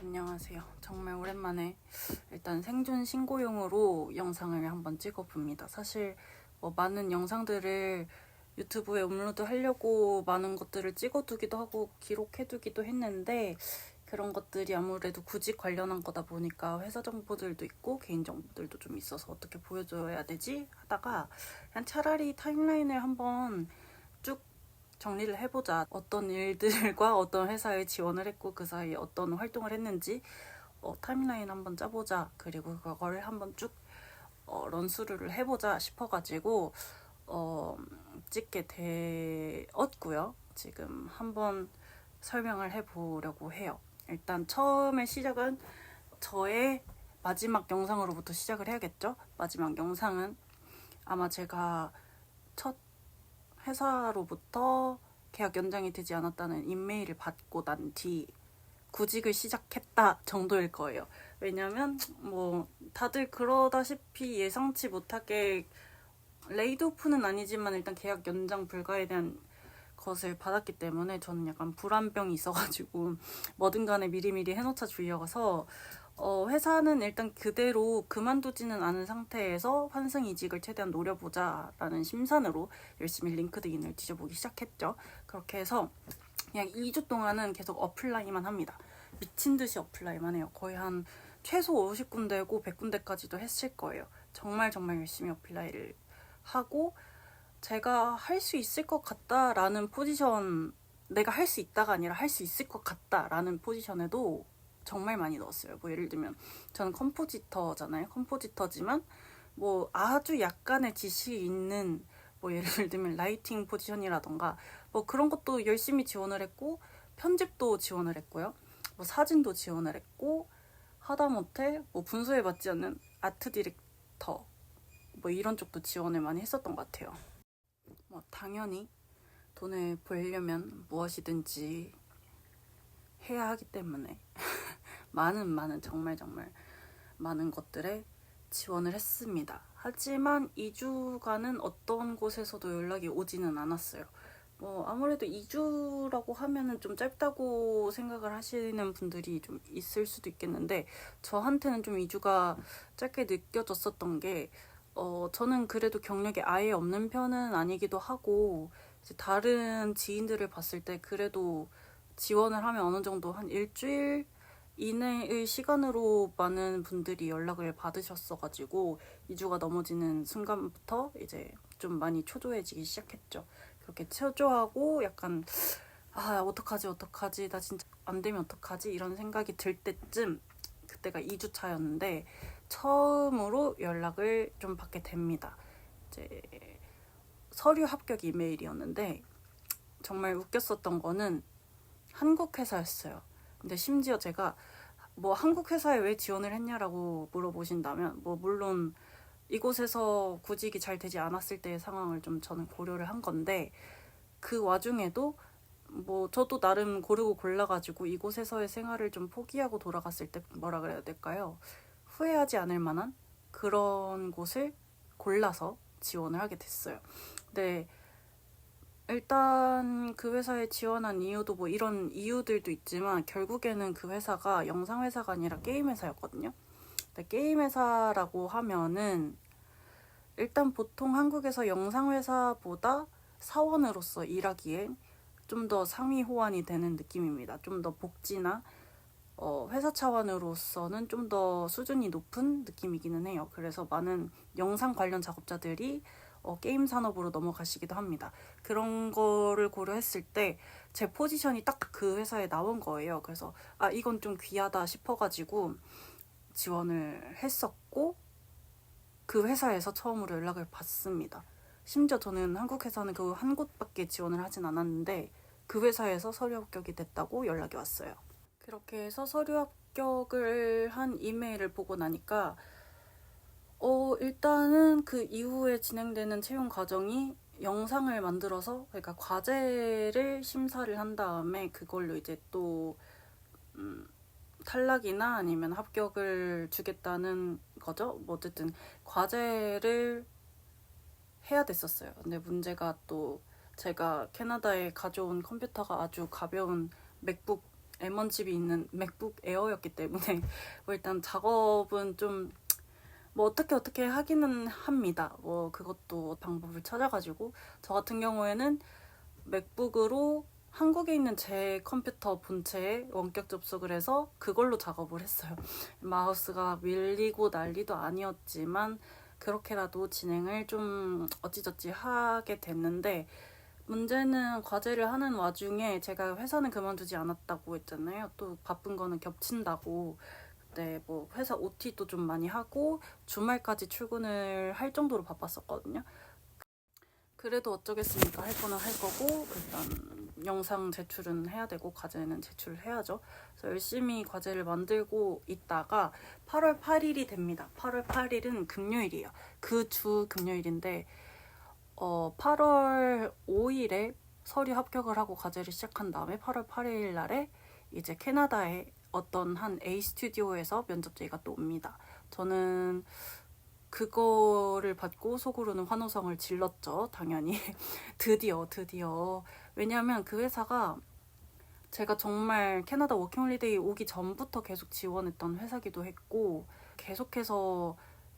안녕하세요. 정말 오랜만에 일단 생존 신고용으로 영상을 한번 찍어봅니다. 사실 많은 영상들을 유튜브에 업로드 하려고 많은 것들을 찍어두기도 하고 기록해두기도 했는데 그런 것들이 아무래도 구직 관련한 거다 보니까 회사 정보들도 있고 개인 정보들도 좀 있어서 어떻게 보여줘야 되지 하다가 그냥 차라리 타임라인을 한번 쭉 정리를 해보자. 어떤 일들과 어떤 회사에 지원을 했고 그 사이에 어떤 활동을 했는지 타임라인 한번 짜보자. 그리고 그거를 한번 쭉 런스루를 해보자 싶어가지고 찍게 되었고요. 지금 한번 설명을 해보려고 해요. 일단 처음에 시작은 저의 마지막 영상으로부터 시작을 해야겠죠. 마지막 영상은 아마 제가 첫 회사로부터 계약 연장이 되지 않았다는 임메일을 받고 난 뒤 구직을 시작했다 정도일 거예요. 왜냐면 다들 그러다시피 예상치 못하게 레이드오프는 아니지만 일단 계약 연장 불가에 대한 것을 받았기 때문에 저는 약간 불안병이 있어가지고 뭐든 간에 미리미리 해놓자 주의여서 회사는 일단 그대로 그만두지는 않은 상태에서 환승이직을 최대한 노려보자라는 심산으로 열심히 링크드인을 뒤져보기 시작했죠. 그렇게 해서 그냥 2주 동안은 계속 어플라이만 합니다. 미친 듯이 어플라이만 해요. 거의 한 최소 50군데고 100군데까지도 했을 거예요. 정말 열심히 어플라이를 하고 제가 할 수 있을 것 같다라는 포지션, 내가 할 수 있다가 아니라 할 수 있을 것 같다라는 포지션에도 정말 많이 넣었어요. 예를 들면 저는 컴포지터잖아요. 컴포지터지만 아주 약간의 지식이 있는 예를 들면 라이팅 포지션이라던가 그런 것도 열심히 지원을 했고 편집도 지원을 했고요. 사진도 지원을 했고 하다못해 분수에 맞지 않는 아트 디렉터 이런 쪽도 지원을 많이 했었던 것 같아요. 당연히 돈을 벌려면 무엇이든지 해야 하기 때문에 많은 정말 많은 것들에 지원을 했습니다. 하지만 2주간은 어떤 곳에서도 연락이 오지는 않았어요. 아무래도 2주라고 하면은 좀 짧다고 생각을 하시는 분들이 좀 있을 수도 있겠는데 저한테는 좀 2주가 짧게 느껴졌었던 게 저는 그래도 경력이 아예 없는 편은 아니기도 하고 이제 다른 지인들을 봤을 때 그래도 지원을 하면 어느 정도 한 일주일 이내의 시간으로 많은 분들이 연락을 받으셨어가지고 2주가 넘어지는 순간부터 이제 좀 많이 초조해지기 시작했죠. 그렇게 초조하고 약간 어떡하지 나 진짜 안 되면 어떡하지 이런 생각이 들 때쯤 그때가 2주 차였는데 처음으로 연락을 좀 받게 됩니다. 이제 서류 합격 이메일이었는데 정말 웃겼었던 거는 한국 회사였어요. 근데 심지어 제가 한국 회사에 왜 지원을 했냐라고 물어보신다면 물론 이곳에서 구직이 잘 되지 않았을 때의 상황을 좀 저는 고려를 한 건데 그 와중에도 저도 나름 고르고 골라가지고 이곳에서의 생활을 좀 포기하고 돌아갔을 때 뭐라 그래야 될까요? 후회하지 않을 만한 그런 곳을 골라서 지원을 하게 됐어요. 근데 일단 그 회사에 지원한 이유도 이런 이유들도 있지만 결국에는 그 회사가 영상 회사가 아니라 게임 회사였거든요. 근데 게임 회사라고 하면은 일단 보통 한국에서 영상 회사보다 사원으로서 일하기엔 좀 더 상위 호환이 되는 느낌입니다. 좀 더 복지나 회사 차원으로서는 좀 더 수준이 높은 느낌이기는 해요. 그래서 많은 영상 관련 작업자들이 게임 산업으로 넘어가시기도 합니다. 그런 거를 고려했을 때 제 포지션이 딱 그 회사에 나온 거예요. 그래서 이건 좀 귀하다 싶어가지고 지원을 했었고 그 회사에서 처음으로 연락을 받습니다. 심지어 저는 한국 회사는 그 한 곳밖에 지원을 하진 않았는데 그 회사에서 서류 합격이 됐다고 연락이 왔어요. 그렇게 해서 서류 합격을 한 이메일을 보고 나니까 일단은 그 이후에 진행되는 채용 과정이 영상을 만들어서 그러니까 과제를 심사를 한 다음에 그걸로 이제 또 탈락이나 아니면 합격을 주겠다는 거죠. 어쨌든 과제를 해야 됐었어요. 근데 문제가 또 제가 캐나다에 가져온 컴퓨터가 아주 가벼운 맥북 M1칩이 있는 맥북 에어였기 때문에 뭐 일단 작업은 좀 뭐 어떻게 하기는 합니다. 뭐 그것도 방법을 찾아가지고 저 같은 경우에는 맥북으로 한국에 있는 제 컴퓨터 본체에 원격 접속을 해서 그걸로 작업을 했어요. 마우스가 밀리고 난리도 아니었지만 그렇게라도 진행을 좀 어찌저찌 하게 됐는데, 문제는 과제를 하는 와중에 제가 회사는 그만두지 않았다고 했잖아요. 또 바쁜 거는 겹친다고. 네, 뭐 회사 OT도 좀 많이 하고 주말까지 출근을 할 정도로 바빴었거든요. 그래도 어쩌겠습니까? 할 거는 할 거고 일단 영상 제출은 해야 되고 과제는 제출을 해야죠. 그래서 열심히 과제를 만들고 있다가 8월 8일이 됩니다. 8월 8일은 금요일이에요. 그 주 금요일인데 8월 5일에 서류 합격을 하고 과제를 시작한 다음에 8월 8일 날에 이제 캐나다의 어떤 한 A 스튜디오에서 면접 제의가 또 옵니다. 저는 그거를 받고 속으로는 환호성을 질렀죠. 당연히. 드디어. 왜냐하면 그 회사가 제가 정말 캐나다 워킹홀리데이 오기 전부터 계속 지원했던 회사기도 했고, 계속해서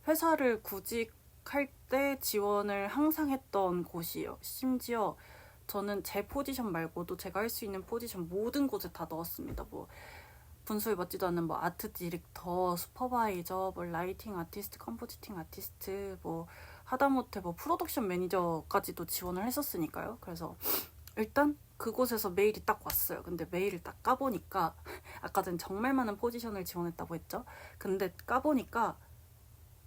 회사를 구직할 때 지원을 항상 했던 곳이에요. 심지어 저는 제 포지션 말고도 제가 할 수 있는 포지션 모든 곳에 다 넣었습니다. 뭐 분수에 맞지도 않는 뭐 아트 디렉터, 슈퍼바이저, 뭐 라이팅 아티스트, 컴포지팅 아티스트, 뭐 하다못해 뭐 프로덕션 매니저까지도 지원을 했었으니까요. 그래서 일단 그곳에서 메일이 딱 왔어요. 근데 메일을 딱 까보니까 아까 전 정말 많은 포지션을 지원했다고 했죠. 근데 까보니까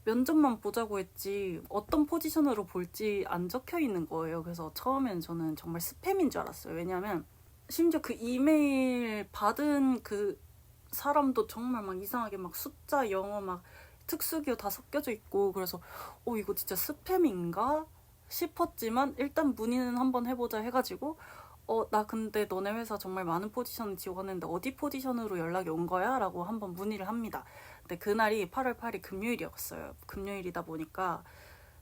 면접만 보자고 했지 어떤 포지션으로 볼지 안 적혀 있는 거예요. 그래서 처음엔 저는 정말 스팸인 줄 알았어요. 왜냐면 심지어 그 이메일 받은 그 사람도 정말 막 이상하게 막 숫자, 영어 막 특수기호 다 섞여져 있고, 그래서 이거 진짜 스팸인가 싶었지만 일단 문의는 한번 해보자 해가지고 나 근데 너네 회사 정말 많은 포지션 지원했는데 어디 포지션으로 연락이 온 거야? 라고 한번 문의를 합니다. 근데 그날이 8월 8일 금요일이었어요. 금요일이다 보니까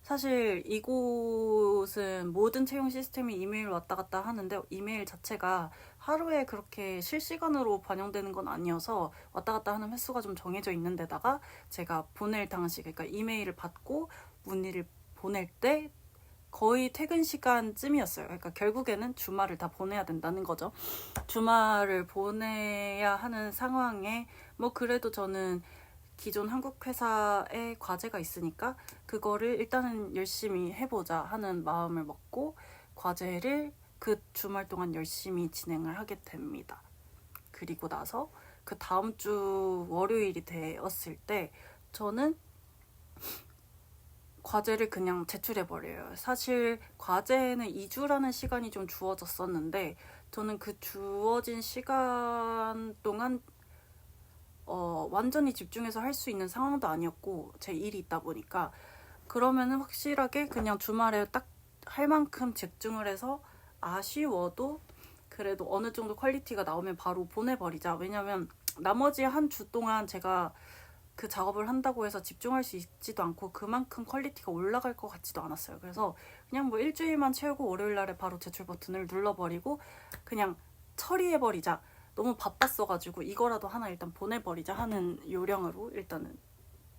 사실 이곳은 모든 채용 시스템이 이메일 왔다 갔다 하는데 이메일 자체가 하루에 그렇게 실시간으로 반영되는 건 아니어서 왔다 갔다 하는 횟수가 좀 정해져 있는 데다가 제가 보낼 당시, 그러니까 이메일을 받고 문의를 보낼 때 거의 퇴근 시간쯤이었어요. 그러니까 결국에는 주말을 다 보내야 된다는 거죠. 주말을 보내야 하는 상황에 뭐 그래도 저는 기존 한국 회사에 과제가 있으니까 그거를 일단은 열심히 해보자 하는 마음을 먹고 과제를 그 주말 동안 열심히 진행을 하게 됩니다. 그리고 나서 그 다음 주 월요일이 되었을 때 저는 과제를 그냥 제출해버려요. 사실 과제는 2주라는 시간이 좀 주어졌었는데 저는 그 주어진 시간 동안 완전히 집중해서 할 수 있는 상황도 아니었고 제 일이 있다 보니까 그러면은 확실하게 그냥 주말에 딱 할 만큼 집중을 해서 아쉬워도 그래도 어느 정도 퀄리티가 나오면 바로 보내버리자. 왜냐면 나머지 한 주 동안 제가 그 작업을 한다고 해서 집중할 수 있지도 않고 그만큼 퀄리티가 올라갈 것 같지도 않았어요. 그래서 그냥 뭐 일주일만 채우고 월요일 날에 바로 제출 버튼을 눌러버리고 그냥 처리해버리자. 너무 바빴어가지고 이거라도 하나 일단 보내버리자 하는 요령으로 일단은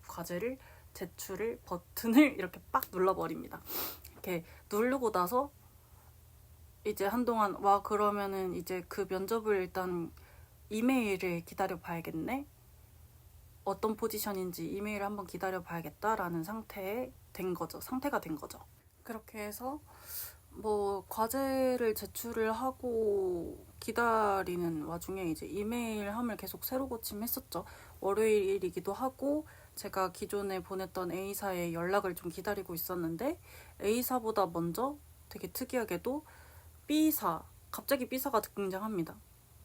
과제를 제출을 버튼을 이렇게 빡 눌러버립니다. 이렇게 누르고 나서 이제 한동안 그러면은 이제 그 면접을 일단 이메일을 기다려 봐야겠네. 어떤 포지션인지 이메일을 한번 기다려 봐야겠다라는 상태가 된 거죠. 그렇게 해서 뭐 과제를 제출을 하고 기다리는 와중에 이제 이메일함을 계속 새로 고침했었죠. 월요일이기도 하고 제가 기존에 보냈던 A사의 연락을 좀 기다리고 있었는데 A사보다 먼저 되게 특이하게도 B사, 갑자기 B사가 등장합니다.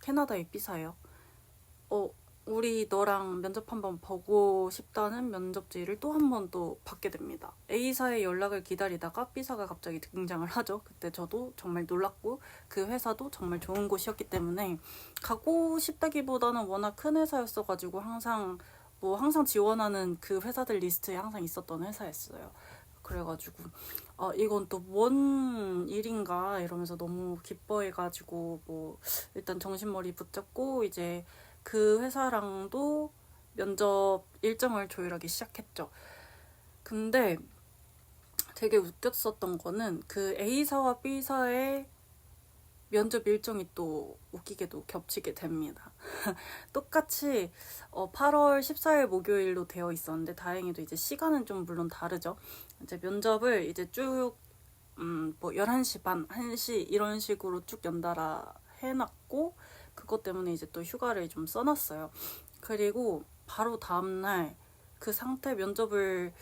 캐나다의 B사예요. 우리 너랑 면접 한번 보고 싶다는 면접 제의를 또 한 번 또 받게 됩니다. A사의 연락을 기다리다가 B사가 갑자기 등장을 하죠. 그때 저도 정말 놀랐고 그 회사도 정말 좋은 곳이었기 때문에 가고 싶다기보다는 워낙 큰 회사였어가지고 항상 지원하는 그 회사들 리스트에 항상 있었던 회사였어요. 그래가지고 이건 또 뭔 일인가 이러면서 너무 기뻐해가지고 뭐 일단 정신머리 붙잡고 이제 그 회사랑도 면접 일정을 조율하기 시작했죠. 근데 되게 웃겼었던 거는 그 A사와 B사의 면접 일정이 또 웃기게도 겹치게 됩니다. 똑같이 8월 14일 목요일로 되어 있었는데 다행히도 이제 시간은 좀 물론 다르죠. 이제 면접을 이제 쭉 뭐 11시 반, 1시 이런 식으로 쭉 연달아 해놨고 그것 때문에 이제 또 휴가를 좀 써놨어요. 그리고 바로 다음날 그 상태 면접을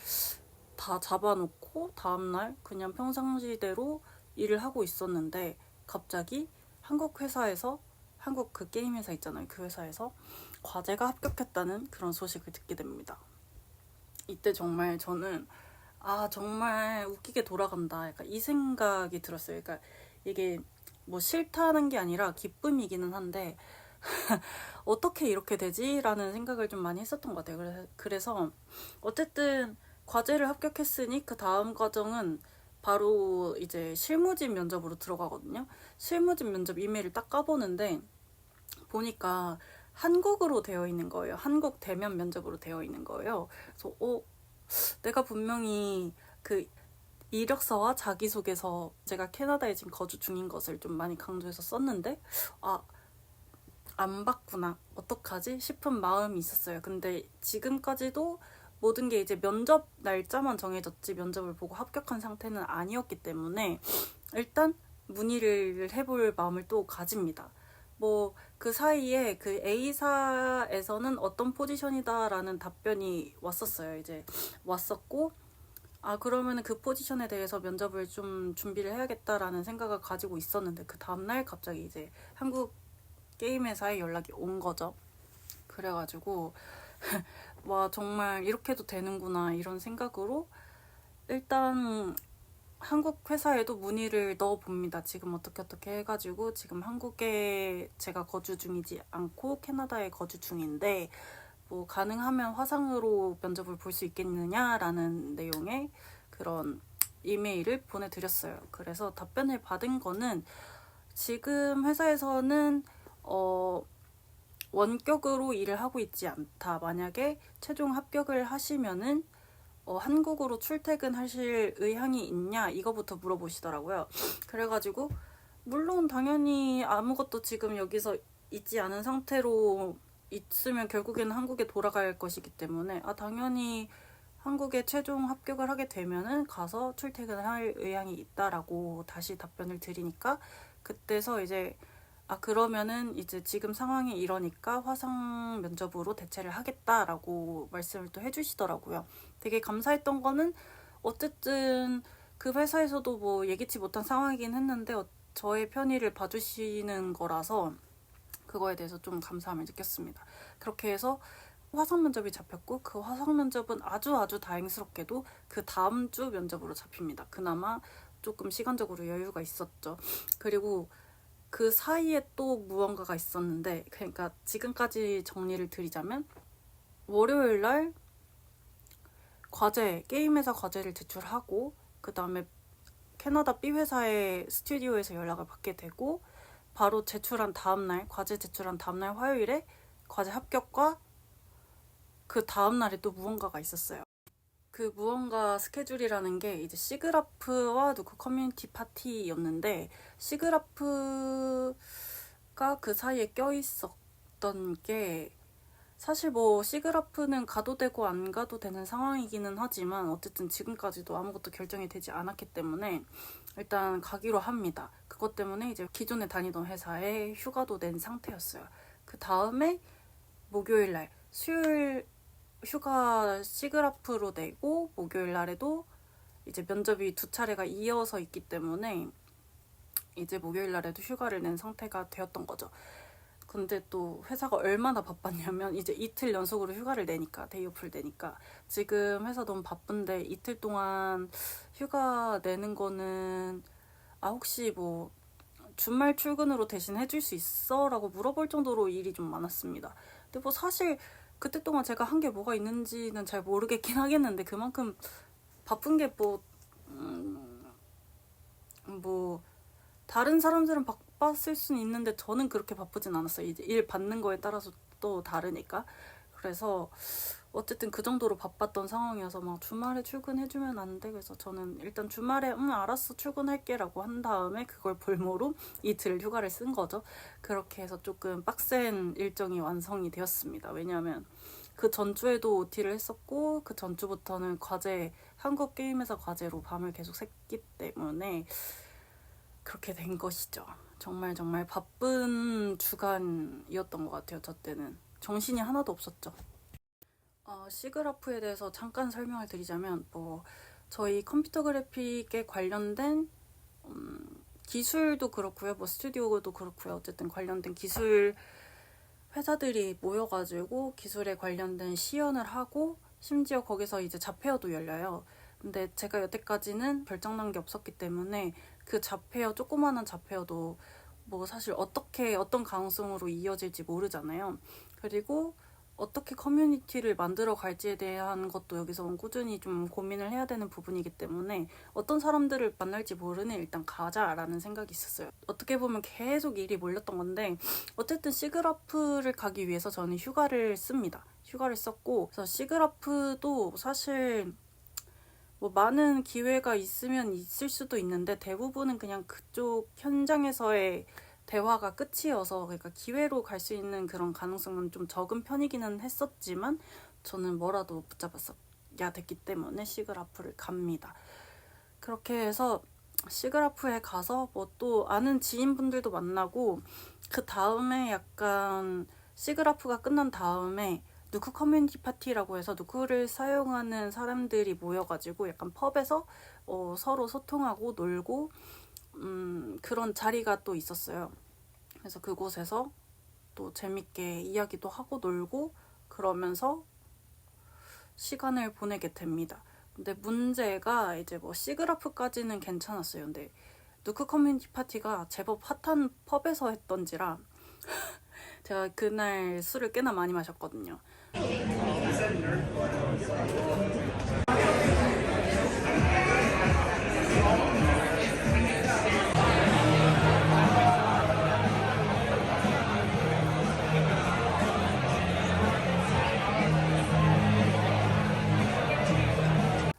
다 잡아놓고 다음날 그냥 평상시대로 일을 하고 있었는데 갑자기 한국 회사에서 한국 그 게임 회사 있잖아요. 그 회사에서 과제가 합격했다는 그런 소식을 듣게 됩니다. 이때 정말 저는 정말 웃기게 돌아간다. 약간 이 생각이 들었어요. 그러니까 이게 뭐 싫다는 게 아니라 기쁨이기는 한데 어떻게 이렇게 되지? 라는 생각을 좀 많이 했었던 것 같아요. 그래서 어쨌든 과제를 합격했으니 그 다음 과정은 바로 이제 실무진 면접으로 들어가거든요. 실무진 면접 이메일을 딱 까보는데 보니까 한국어로 되어 있는 거예요. 한국 대면 면접으로 되어 있는 거예요. 그래서 내가 분명히 그 이력서와 자기소개서 제가 캐나다에 지금 거주 중인 것을 좀 많이 강조해서 썼는데 안 봤구나 어떡하지 싶은 마음이 있었어요. 근데 지금까지도 모든 게 이제 면접 날짜만 정해졌지 면접을 보고 합격한 상태는 아니었기 때문에 일단 문의를 해볼 마음을 또 가집니다. 뭐 그 사이에 그 A사에서는 어떤 포지션이다라는 답변이 왔었어요. 이제 왔었고 그러면은 그 포지션에 대해서 면접을 좀 준비를 해야겠다라는 생각을 가지고 있었는데 그 다음날 갑자기 이제 한국 게임 회사에 연락이 온 거죠. 그래가지고 와 정말 이렇게도 되는구나 이런 생각으로 일단 한국 회사에도 문의를 넣어봅니다. 지금 어떻게 해가지고 지금 한국에 제가 거주 중이지 않고 캐나다에 거주 중인데 뭐 가능하면 화상으로 면접을 볼 수 있겠느냐라는 내용의 그런 이메일을 보내드렸어요. 그래서 답변을 받은 거는 지금 회사에서는 원격으로 일을 하고 있지 않다. 만약에 최종 합격을 하시면은 한국으로 출퇴근하실 의향이 있냐 이거부터 물어보시더라고요. 그래가지고 물론 당연히 아무것도 지금 여기서 있지 않은 상태로 있으면 결국에는 한국에 돌아갈 것이기 때문에 당연히 한국에 최종 합격을 하게 되면은 가서 출퇴근을 할 의향이 있다라고 다시 답변을 드리니까 그때서 이제 그러면은 이제 지금 상황이 이러니까 화상 면접으로 대체를 하겠다라고 말씀을 또 해주시더라고요. 되게 감사했던 거는 어쨌든 그 회사에서도 뭐 예기치 못한 상황이긴 했는데 저의 편의를 봐주시는 거라서 그거에 대해서 좀 감사함을 느꼈습니다. 그렇게 해서 화상 면접이 잡혔고 그 화상 면접은 아주 다행스럽게도 그 다음 주 면접으로 잡힙니다. 그나마 조금 시간적으로 여유가 있었죠. 그리고 그 사이에 또 무언가가 있었는데 그러니까 지금까지 정리를 드리자면 월요일 날 게임 회사 과제를 제출하고 그 다음에 캐나다 B 회사의 스튜디오에서 연락을 받게 되고 바로 과제 제출한 다음날 화요일에 과제 합격과 그 다음날에 또 무언가가 있었어요. 그 무언가 스케줄이라는 게 이제 시그라프와 누크 커뮤니티 파티였는데 시그라프가 그 사이에 껴있었던 게 사실 뭐 시그라프는 가도 되고 안 가도 되는 상황이기는 하지만 어쨌든 지금까지도 아무것도 결정이 되지 않았기 때문에 일단 가기로 합니다. 그것 때문에 이제 기존에 다니던 회사에 휴가도 낸 상태였어요. 그 다음에 목요일날 수요일 휴가 시그라프로 내고 목요일 날에도 이제 면접이 2차례가 이어서 있기 때문에 이제 목요일 날에도 휴가를 낸 상태가 되었던 거죠. 근데 또 회사가 얼마나 바빴냐면 이제 이틀 연속으로 휴가를 내니까 데이오프를 내니까 지금 회사 너무 바쁜데 이틀 동안 휴가 내는 거는 혹시 뭐 주말 출근으로 대신 해줄 수 있어? 라고 물어볼 정도로 일이 좀 많았습니다. 근데 뭐 사실 그때 동안 제가 한 게 뭐가 있는지는 잘 모르겠긴 하겠는데 그만큼 바쁜 게 뭐 뭐 다른 사람들은 바빴을 수는 있는데 저는 그렇게 바쁘진 않았어요. 이제 일 받는 거에 따라서 또 다르니까. 그래서 어쨌든 그 정도로 바빴던 상황이어서 막 주말에 출근해주면 안 돼. 그래서 저는 일단 주말에 알았어 출근할게 라고 한 다음에 그걸 볼모로 이틀 휴가를 쓴 거죠. 그렇게 해서 조금 빡센 일정이 완성이 되었습니다. 왜냐하면 그 전주에도 OT를 했었고 그 전주부터는 과제, 한국 게임회사 과제로 밤을 계속 샜기 때문에 그렇게 된 것이죠. 정말 정말 바쁜 주간이었던 것 같아요. 저 때는 정신이 하나도 없었죠. 시그라프에 대해서 잠깐 설명을 드리자면 저희 컴퓨터 그래픽에 관련된 기술도 그렇고요. 스튜디오도 그렇고요. 어쨌든 관련된 기술 회사들이 모여가지고 기술에 관련된 시연을 하고 심지어 거기서 이제 잡회어도 열려요. 근데 제가 여태까지는 결정난 게 없었기 때문에 그 잡회어, 조그마한 잡회어도 사실 어떤 가능성으로 이어질지 모르잖아요. 그리고 어떻게 커뮤니티를 만들어 갈지에 대한 것도 여기서 꾸준히 좀 고민을 해야 되는 부분이기 때문에 어떤 사람들을 만날지 모르니 일단 가자라는 생각이 있었어요. 어떻게 보면 계속 일이 몰렸던 건데 어쨌든 시그라프를 가기 위해서 저는 휴가를 씁니다. 휴가를 썼고 그래서 시그라프도 사실 많은 기회가 있으면 있을 수도 있는데 대부분은 그냥 그쪽 현장에서의 대화가 끝이어서 그러니까 기회로 갈 수 있는 그런 가능성은 좀 적은 편이기는 했었지만 저는 뭐라도 붙잡았어야 됐기 때문에 시그라프를 갑니다. 그렇게 해서 시그라프에 가서 또 아는 지인분들도 만나고 그 다음에 약간 시그라프가 끝난 다음에 누크 커뮤니티 파티라고 해서 누크를 사용하는 사람들이 모여가지고 약간 펍에서 서로 소통하고 놀고 그런 자리가 또 있었어요. 그래서 그곳에서 또 재밌게 이야기도 하고 놀고 그러면서 시간을 보내게 됩니다. 근데 문제가 이제 시그라프까지는 괜찮았어요. 근데 누크 커뮤니티 파티가 제법 핫한 펍에서 했던지라 제가 그날 술을 꽤나 많이 마셨거든요.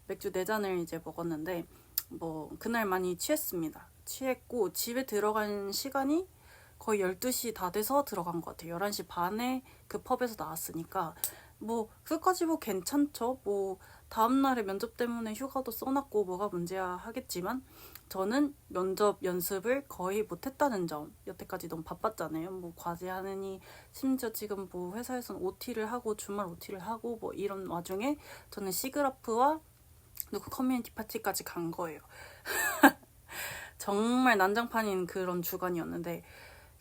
맥주 4잔을 이제 먹었는데 그날 많이 취했습니다. 취했고 집에 들어간 시간이 거의 12시 다 돼서 들어간 것 같아요. 11시 반에 그 펍에서 나왔으니까 끝까지 괜찮죠. 다음날에 면접 때문에 휴가도 써놨고 뭐가 문제야 하겠지만 저는 면접 연습을 거의 못했다는 점. 여태까지 너무 바빴잖아요. 과제하느니 심지어 지금 회사에서는 OT를 하고 주말 OT를 하고 이런 와중에 저는 시그라프와 누크 커뮤니티 파티까지 간 거예요. 정말 난장판인 그런 주간이었는데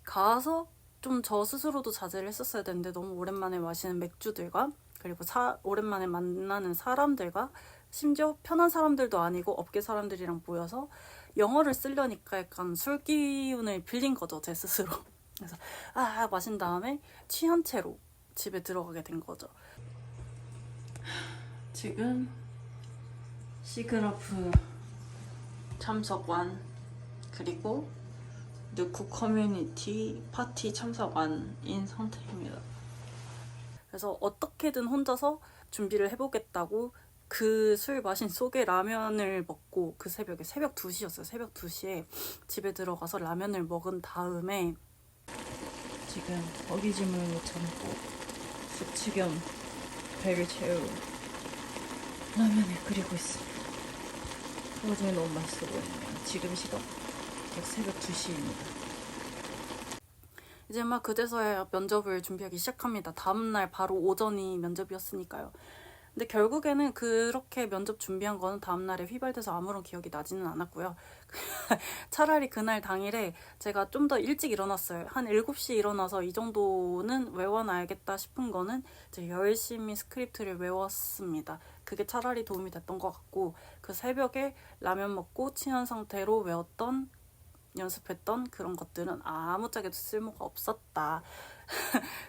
가서 좀 저 스스로도 자제를 했었어야 되는데 너무 오랜만에 마시는 맥주들과 그리고 오랜만에 만나는 사람들과 심지어 편한 사람들도 아니고 업계 사람들이랑 모여서 영어를 쓰려니까 약간 술 기운을 빌린 거죠, 제 스스로. 그래서 마신 다음에 취한 채로 집에 들어가게 된 거죠. 지금 시그라프 참석완 그리고 누크 커뮤니티 파티 참석완인 상태입니다. 그래서 어떻게든 혼자서 준비를 해보겠다고 그 술 마신 속에 라면을 먹고 그 새벽 2시였어요. 새벽 2시에 집에 들어가서 라면을 먹은 다음에 지금 어기짐을 못 참고 숙취 겸 배를 채우고 라면을 끓이고 있습니다. 그 와중에 너무 맛있어 보이네요. 지금 시각 약 새벽 2시입니다. 이제 그제서야 면접을 준비하기 시작합니다. 다음날 바로 오전이 면접이었으니까요. 근데 결국에는 그렇게 면접 준비한 거는 다음날에 휘발돼서 아무런 기억이 나지는 않았고요. 차라리 그날 당일에 제가 좀 더 일찍 일어났어요. 한 7시 일어나서 이 정도는 외워놔야겠다 싶은 거는 이제 열심히 스크립트를 외웠습니다. 그게 차라리 도움이 됐던 것 같고 그 새벽에 라면 먹고 취한 상태로 연습했던 그런 것들은 아무짝에도 쓸모가 없었다.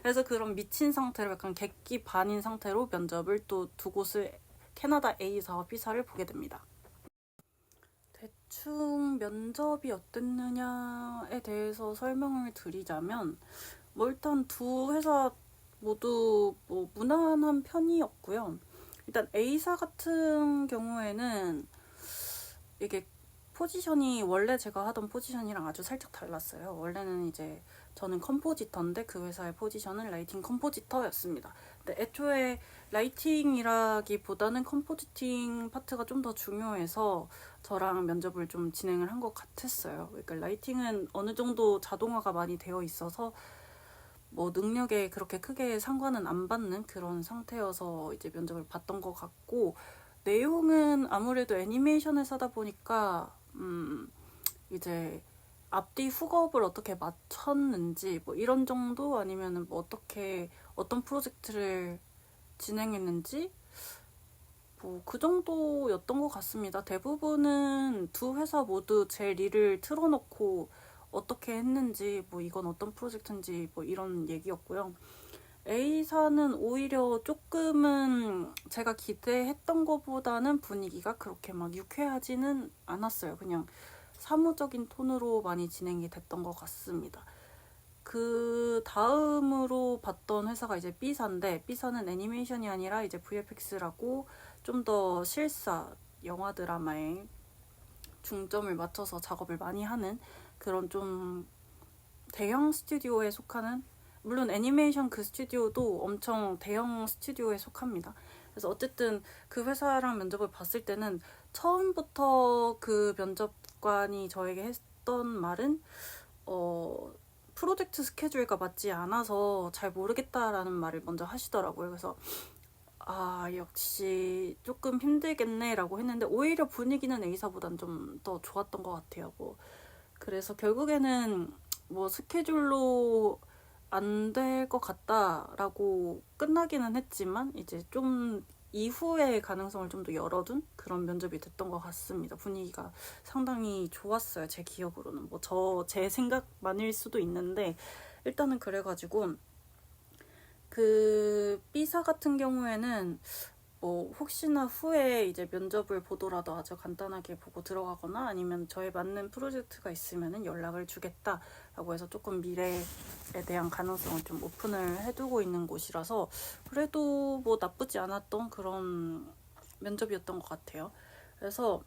그래서 그런 미친 상태로 약간 객기 반인 상태로 면접을 또 두 곳을 캐나다 A사와 B사를 보게 됩니다. 대충 면접이 어땠느냐에 대해서 설명을 드리자면 뭐 일단 두 회사 모두 뭐 무난한 편이었고요. 일단 A사 같은 경우에는 이게 포지션이 원래 제가 하던 포지션이랑 아주 살짝 달랐어요. 원래는 이제 저는 컴포지터인데 그 회사의 포지션은 라이팅 컴포지터였습니다. 근데 애초에 라이팅이라기보다는 컴포지팅 파트가 좀 더 중요해서 저랑 면접을 좀 진행을 한 것 같았어요. 그러니까 라이팅은 어느 정도 자동화가 많이 되어 있어서 뭐 능력에 그렇게 크게 상관은 안 받는 그런 상태여서 이제 면접을 봤던 것 같고, 내용은 아무래도 애니메이션 회사다 보니까 이제 앞뒤 훅업을 어떻게 맞췄는지 뭐 이런 정도, 아니면은 뭐 어떻게 어떤 프로젝트를 진행했는지 뭐 그 정도였던 것 같습니다. 대부분은 두 회사 모두 제 릴을 틀어놓고 어떻게 했는지, 뭐 이건 어떤 프로젝트인지 뭐 이런 얘기였고요. A사는 오히려 조금은 제가 기대했던 것보다는 분위기가 그렇게 막 유쾌하지는 않았어요. 그냥 사무적인 톤으로 많이 진행이 됐던 것 같습니다. 그 다음으로 봤던 회사가 이제 B사인데, B사는 애니메이션이 아니라 이제 VFX라고 좀 더 실사, 영화 드라마에 중점을 맞춰서 작업을 많이 하는 그런 좀 대형 스튜디오에 속하는, 물론 애니메이션 그 스튜디오도 엄청 대형 스튜디오에 속합니다. 그래서 어쨌든 그 회사랑 면접을 봤을 때는 처음부터 그 면접관이 저에게 했던 말은 프로젝트 스케줄과 맞지 않아서 잘 모르겠다라는 말을 먼저 하시더라고요. 그래서 역시 조금 힘들겠네 라고 했는데, 오히려 분위기는 A사보단 좀 더 좋았던 것 같아요. 뭐 그래서 결국에는 뭐 스케줄로 안 될 것 같다라고 끝나기는 했지만, 이제 좀 이후의 가능성을 좀 더 열어둔 그런 면접이 됐던 것 같습니다. 분위기가 상당히 좋았어요. 제 기억으로는. 뭐 제 생각만일 수도 있는데, 일단은 그래가지고 그 B사 같은 경우에는 뭐 혹시나 후에 이제 면접을 보더라도 아주 간단하게 보고 들어가거나 아니면 저에 맞는 프로젝트가 있으면은 연락을 주겠다라고 해서 조금 미래에 대한 가능성을 좀 오픈을 해두고 있는 곳이라서 그래도 뭐 나쁘지 않았던 그런 면접이었던 것 같아요. 그래서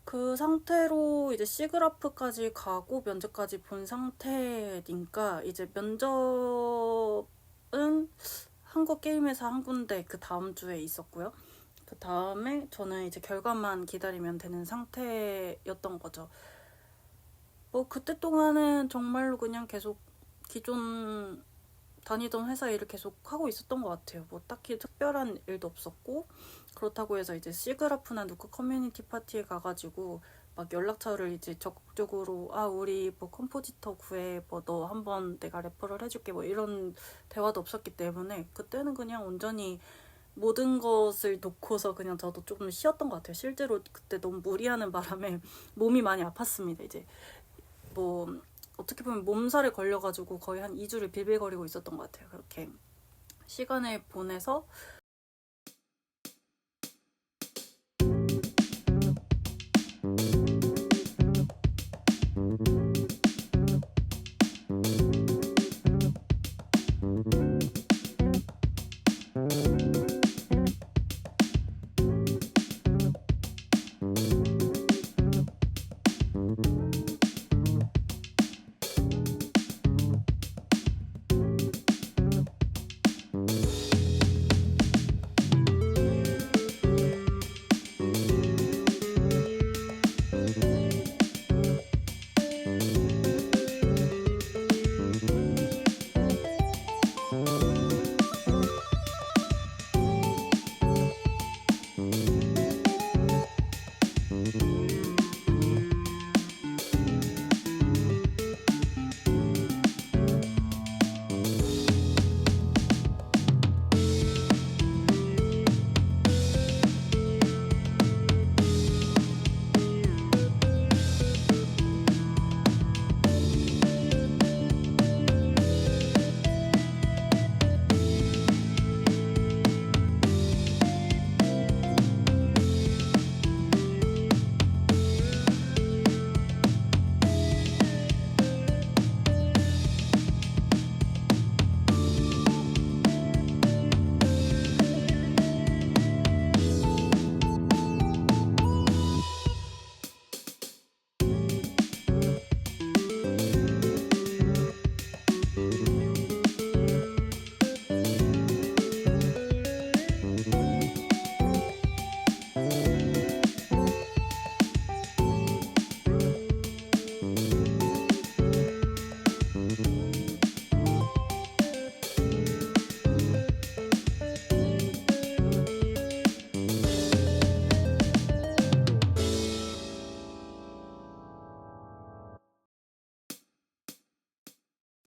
그 상태로 이제 C그래프까지 가고 면접까지 본 상태니까, 이제 면접은 한국게임회사 한 군데 그 다음 주에 있었고요. 그 다음에 저는 이제 결과만 기다리면 되는 상태였던 거죠. 뭐 그때 동안은 정말로 그냥 계속 기존 다니던 회사 일을 계속 하고 있었던 것 같아요. 뭐 딱히 특별한 일도 없었고, 그렇다고 해서 이제 C그래프나 누크 커뮤니티 파티에 가가지고 막 연락처를 이제 적극적으로 우리 뭐 컴포지터 구해, 뭐 너 한번 내가 레퍼럴 해줄게, 뭐 이런 대화도 없었기 때문에 그때는 그냥 온전히 모든 것을 놓고서 그냥 저도 조금 쉬었던 것 같아요. 실제로 그때 너무 무리하는 바람에 몸이 많이 아팠습니다. 이제 뭐 어떻게 보면 몸살에 걸려가지고 거의 한 2주를 빌빌거리고 있었던 것 같아요. 그렇게 시간을 보내서